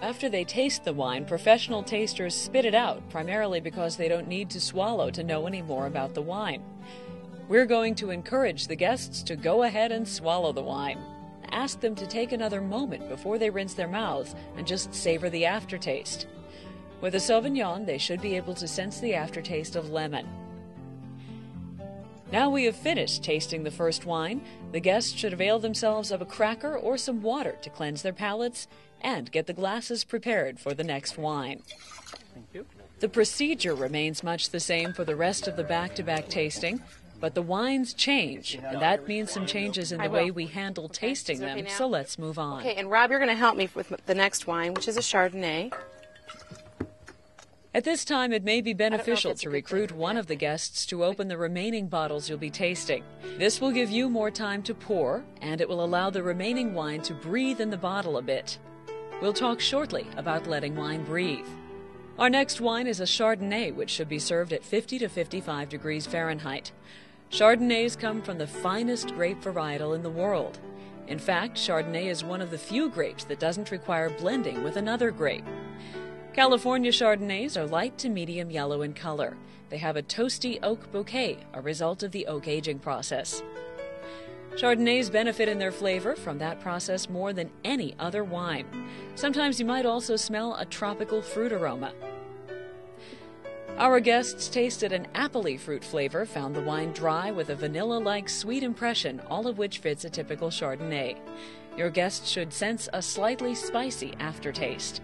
After they taste the wine, professional tasters spit it out, primarily because they don't need to swallow to know any more about the wine. We're going to encourage the guests to go ahead and swallow the wine. Ask them to take another moment before they rinse their mouths and just savor the aftertaste. With a Sauvignon, they should be able to sense the aftertaste of lemon. Now we have finished tasting the first wine, the guests should avail themselves of a cracker or some water to cleanse their palates and get the glasses prepared for the next wine. Thank you. The procedure remains much the same for the rest of the back-to-back tasting, but the wines change, and that means some changes in the way we handle tasting them, so let's move on. Okay, and Rob, you're going to help me with the next wine, which is a Chardonnay. At this time, it may be beneficial to recruit one of the guests to open the remaining bottles you'll be tasting. This will give you more time to pour, and it will allow the remaining wine to breathe in the bottle a bit. We'll talk shortly about letting wine breathe. Our next wine is a Chardonnay, which should be served at 50 to 55 degrees Fahrenheit. Chardonnays come from the finest grape varietal in the world. In fact, Chardonnay is one of the few grapes that doesn't require blending with another grape. California Chardonnays are light to medium yellow in color. They have a toasty oak bouquet, a result of the oak aging process. Chardonnays benefit in their flavor from that process more than any other wine. Sometimes you might also smell a tropical fruit aroma. Our guests tasted an appley fruit flavor, found the wine dry with a vanilla-like sweet impression, all of which fits a typical Chardonnay. Your guests should sense a slightly spicy aftertaste.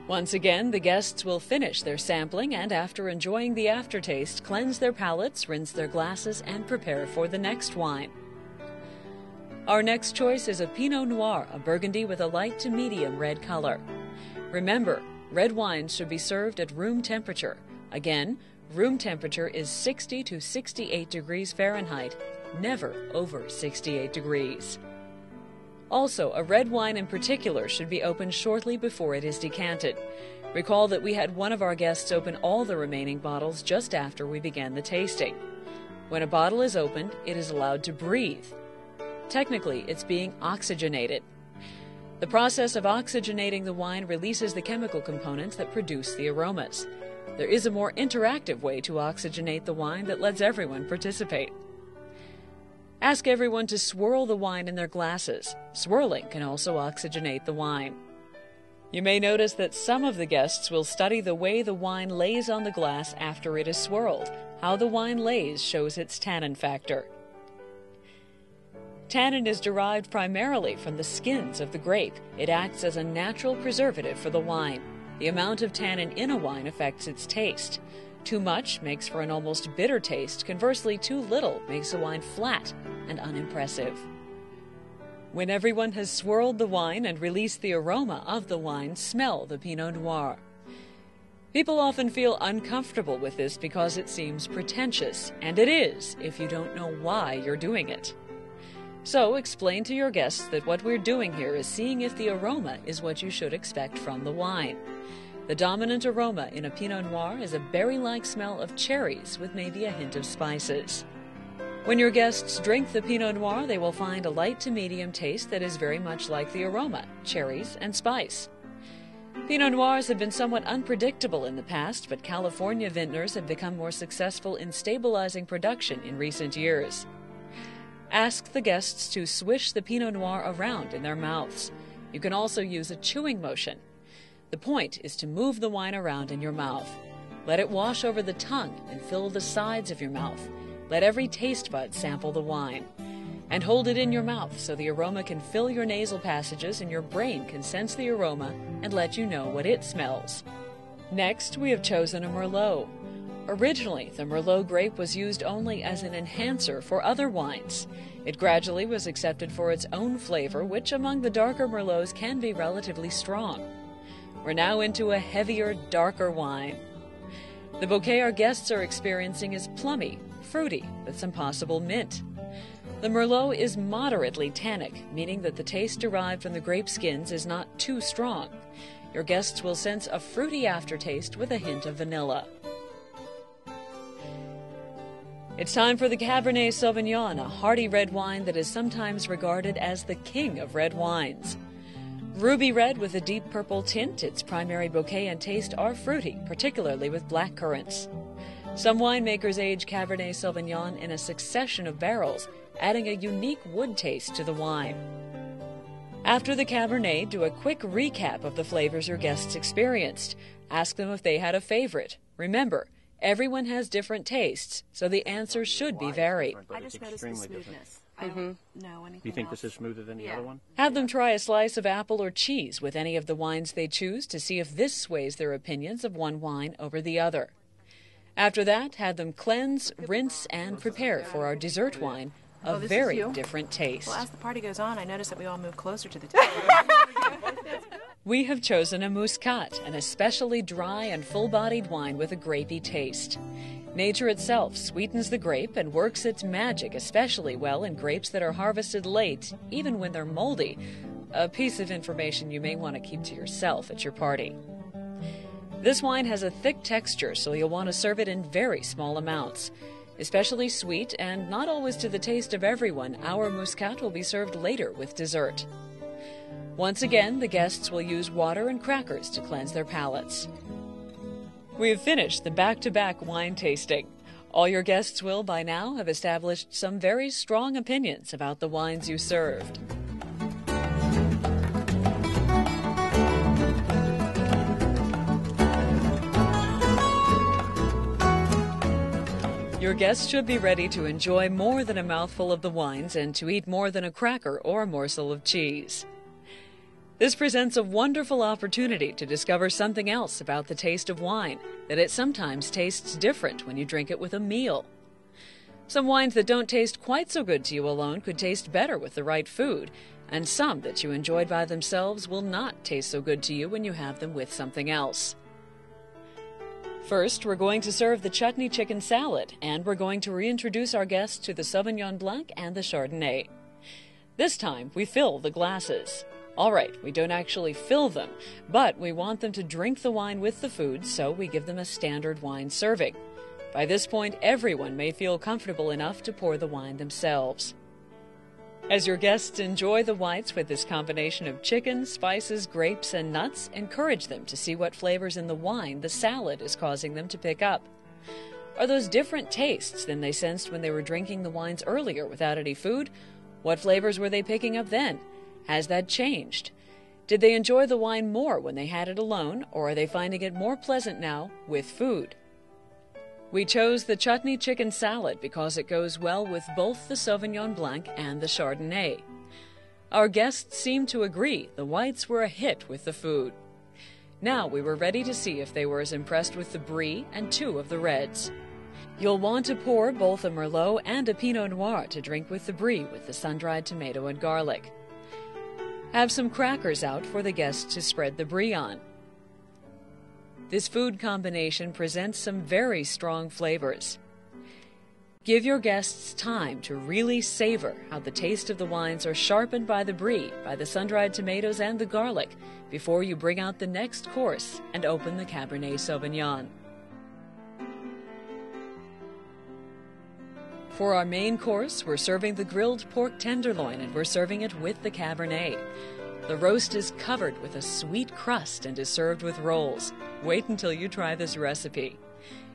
Once again, the guests will finish their sampling and, after enjoying the aftertaste, cleanse their palates, rinse their glasses, and prepare for the next wine. Our next choice is a Pinot Noir, a Burgundy with a light to medium red color. Remember, red wines should be served at room temperature. Again, room temperature is 60 to 68 degrees Fahrenheit, never over 68 degrees. Also, a red wine in particular should be opened shortly before it is decanted. Recall that we had one of our guests open all the remaining bottles just after we began the tasting. When a bottle is opened, it is allowed to breathe. Technically, it's being oxygenated. The process of oxygenating the wine releases the chemical components that produce the aromas. There is a more interactive way to oxygenate the wine that lets everyone participate. Ask everyone to swirl the wine in their glasses. Swirling can also oxygenate the wine. You may notice that some of the guests will study the way the wine lays on the glass after it is swirled. How the wine lays shows its tannin factor. Tannin is derived primarily from the skins of the grape. It acts as a natural preservative for the wine. The amount of tannin in a wine affects its taste. Too much makes for an almost bitter taste. Conversely, too little makes a wine flat and unimpressive. When everyone has swirled the wine and released the aroma of the wine, smell the Pinot Noir. People often feel uncomfortable with this because it seems pretentious, and it is if you don't know why you're doing it. So explain to your guests that what we're doing here is seeing if the aroma is what you should expect from the wine. The dominant aroma in a Pinot Noir is a berry-like smell of cherries with maybe a hint of spices. When your guests drink the Pinot Noir, they will find a light to medium taste that is very much like the aroma, cherries and spice. Pinot Noirs have been somewhat unpredictable in the past, but California vintners have become more successful in stabilizing production in recent years. Ask the guests to swish the Pinot Noir around in their mouths. You can also use a chewing motion. The point is to move the wine around in your mouth. Let it wash over the tongue and fill the sides of your mouth. Let every taste bud sample the wine. And hold it in your mouth so the aroma can fill your nasal passages and your brain can sense the aroma and let you know what it smells. Next, we have chosen a Merlot. Originally, the Merlot grape was used only as an enhancer for other wines. It gradually was accepted for its own flavor, which among the darker Merlots can be relatively strong. We're now into a heavier, darker wine. The bouquet our guests are experiencing is plummy, fruity, with some possible mint. The Merlot is moderately tannic, meaning that the taste derived from the grape skins is not too strong. Your guests will sense a fruity aftertaste with a hint of vanilla. It's time for the Cabernet Sauvignon, a hearty red wine that is sometimes regarded as the king of red wines. Ruby red with a deep purple tint, its primary bouquet and taste are fruity, particularly with black currants. Some winemakers age Cabernet Sauvignon in a succession of barrels, adding a unique wood taste to the wine. After the Cabernet, do a quick recap of the flavors your guests experienced. Ask them if they had a favorite. Remember, everyone has different tastes, so the answers should be varied. I just noticed the smoothness. I don't know anything. You think else. this is smoother than the other one? Have them try a slice of apple or cheese with any of the wines they choose to see if this sways their opinions of one wine over the other. After that, have them cleanse, rinse, and prepare for our dessert wine of very different taste. Well, as the party goes on, I notice that we all move closer to the table. We have chosen a Muscat, an especially dry and full-bodied wine with a grapey taste. Nature itself sweetens the grape and works its magic especially well in grapes that are harvested late, even when they're moldy, a piece of information you may want to keep to yourself at your party. This wine has a thick texture, so you'll want to serve it in very small amounts. Especially sweet and not always to the taste of everyone, our Muscat will be served later with dessert. Once again, the guests will use water and crackers to cleanse their palates. We have finished the back-to-back wine tasting. All your guests will, by now, have established some very strong opinions about the wines you served. Your guests should be ready to enjoy more than a mouthful of the wines and to eat more than a cracker or a morsel of cheese. This presents a wonderful opportunity to discover something else about the taste of wine, that it sometimes tastes different when you drink it with a meal. Some wines that don't taste quite so good to you alone could taste better with the right food, and some that you enjoyed by themselves will not taste so good to you when you have them with something else. First, we're going to serve the chutney chicken salad, and we're going to reintroduce our guests to the Sauvignon Blanc and the Chardonnay. This time, we fill the glasses. All right, we don't actually fill them, but we want them to drink the wine with the food, so we give them a standard wine serving. By this point, everyone may feel comfortable enough to pour the wine themselves. As your guests enjoy the whites with this combination of chicken, spices, grapes, and nuts, encourage them to see what flavors in the wine the salad is causing them to pick up. Are those different tastes than they sensed when they were drinking the wines earlier without any food? What flavors were they picking up then? Has that changed? Did they enjoy the wine more when they had it alone, or are they finding it more pleasant now with food? We chose the chutney chicken salad because it goes well with both the Sauvignon Blanc and the Chardonnay. Our guests seemed to agree the whites were a hit with the food. Now we were ready to see if they were as impressed with the Brie and 2 of the reds. You'll want to pour both a Merlot and a Pinot Noir to drink with the Brie with the sun-dried tomato and garlic. Have some crackers out for the guests to spread the Brie on. This food combination presents some very strong flavors. Give your guests time to really savor how the taste of the wines are sharpened by the Brie, by the sun-dried tomatoes and the garlic, before you bring out the next course and open the Cabernet Sauvignon. For our main course, we're serving the grilled pork tenderloin, and we're serving it with the Cabernet. The roast is covered with a sweet crust and is served with rolls. Wait until you try this recipe.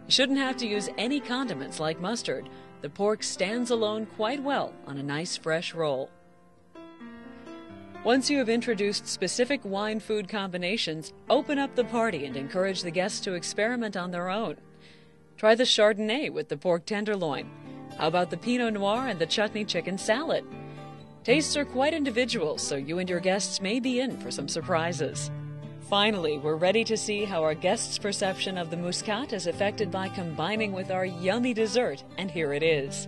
You shouldn't have to use any condiments like mustard. The pork stands alone quite well on a nice fresh roll. Once you have introduced specific wine-food combinations, open up the party and encourage the guests to experiment on their own. Try the Chardonnay with the pork tenderloin. How about the Pinot Noir and the chutney chicken salad? Tastes are quite individual, so you and your guests may be in for some surprises. Finally, we're ready to see how our guests' perception of the Muscat is affected by combining with our yummy dessert, and here it is.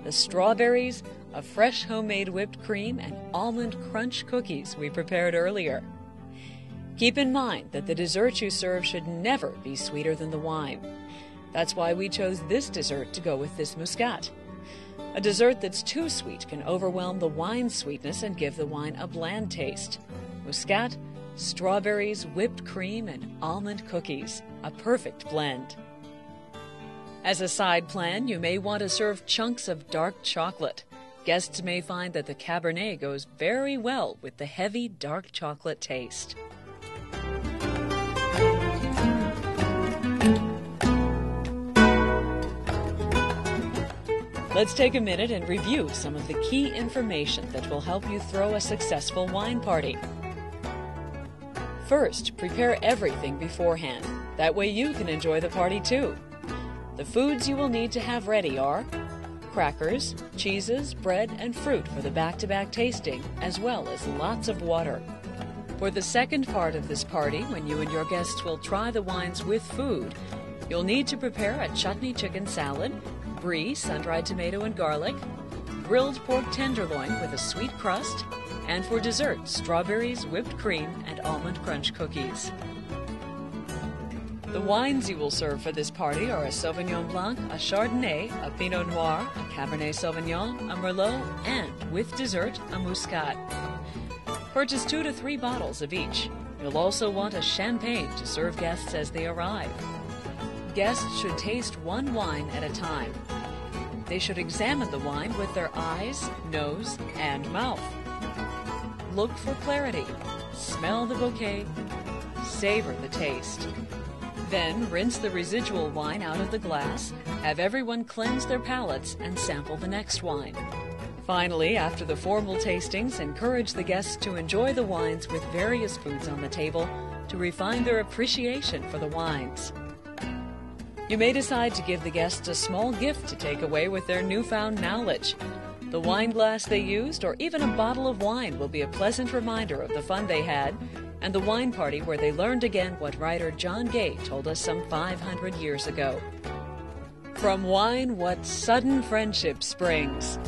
The strawberries, a fresh homemade whipped cream, and almond crunch cookies we prepared earlier. Keep in mind that the dessert you serve should never be sweeter than the wine. That's why we chose this dessert to go with this Muscat. A dessert that's too sweet can overwhelm the wine's sweetness and give the wine a bland taste. Muscat, strawberries, whipped cream, and almond cookies. A perfect blend. As a side plan, you may want to serve chunks of dark chocolate. Guests may find that the Cabernet goes very well with the heavy dark chocolate taste. Let's take a minute and review some of the key information that will help you throw a successful wine party. First, prepare everything beforehand. That way you can enjoy the party too. The foods you will need to have ready are crackers, cheeses, bread, and fruit for the back-to-back tasting, as well as lots of water. For the second part of this party, when you and your guests will try the wines with food, you'll need to prepare a chutney chicken salad, brie, sun-dried tomato and garlic, grilled pork tenderloin with a sweet crust, and for dessert, strawberries, whipped cream, and almond crunch cookies. The wines you will serve for this party are a Sauvignon Blanc, a Chardonnay, a Pinot Noir, a Cabernet Sauvignon, a Merlot, and, with dessert, a Muscat. Purchase 2 to 3 bottles of each. You'll also want a champagne to serve guests as they arrive. Guests should taste one wine at a time. They should examine the wine with their eyes, nose, and mouth. Look for clarity, smell the bouquet, savor the taste. Then rinse the residual wine out of the glass, have everyone cleanse their palates, and sample the next wine. Finally, after the formal tastings, encourage the guests to enjoy the wines with various foods on the table to refine their appreciation for the wines. You may decide to give the guests a small gift to take away with their newfound knowledge. The wine glass they used, or even a bottle of wine, will be a pleasant reminder of the fun they had and the wine party where they learned again what writer John Gay told us some 500 years ago. From wine, what sudden friendship springs.